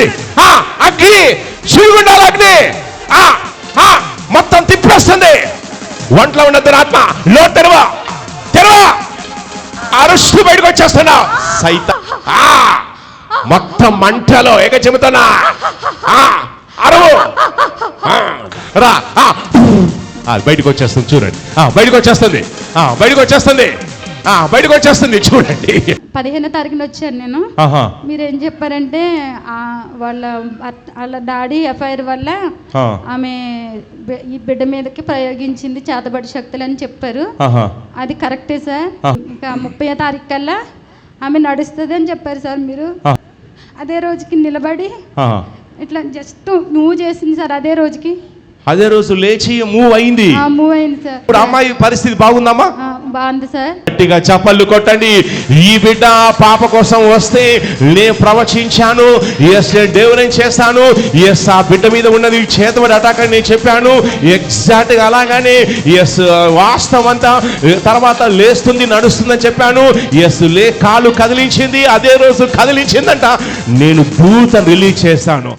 చూడండి, అగ్ని చిరుగుండాలి, అగ్ని మొత్తం తిప్పేస్తుంది. ఒంట్లో ఉన్న దురాత్మ నోరు తెరవా, తెరవా, అరుస్తూ బయటకు వచ్చేస్తున్నా. మొత్తం మంటలో ఎగ చెబుతున్నా, అరువు రా, బయటకు వచ్చేస్తుంది చూడండి, బయటకు వచ్చేస్తుంది, బయటకు వచ్చేస్తుంది, బయటకు వచ్చేస్తుంది చూడండి. 15వ తారీఖున వచ్చాను నేను. మీరేం చెప్పారంటే వాళ్ళ డాడీ ఎఫ్ఐఆర్ వల్ల ఆమె ఈ బిడ్డ మీదకి ప్రయోగించింది చేతబడి శక్తులు అని చెప్పారు. అది కరెక్టే సార్. ఇంకా 30వ తారీఖు కల్లా ఆమె నడుస్తుంది అని చెప్పారు సార్ మీరు. అదే రోజుకి నిలబడి ఇట్లా జస్ట్ మూవ్ చేసింది సార్. అదే రోజు లేచి మూవ్ అయింది సార్. ఇప్పుడు అమ్మాయి పరిస్థితి బాగుందమ్మా? బాగుంది సార్. గట్టిగా చప్పళ్ళు కొట్టండి. ఈ బిడ్డ పాప కోసం వస్తే నేను ప్రవచించాను, ఎస్ నేను దేవుని చేస్తాను, ఎస్ ఆ బిడ్డ మీద ఉన్నది చేతబడి అటాక్ అని నేను చెప్పాను. ఎగ్జాక్ట్ గా అలాగానే ఎస్ వాస్తవంతా తర్వాత లేస్తుంది, నడుస్తుందని చెప్పాను. ఎస్ కాలు కదిలించింది, అదే రోజు కదిలించిందంట. నేను దూత రిలీజ్ చేస్తాను.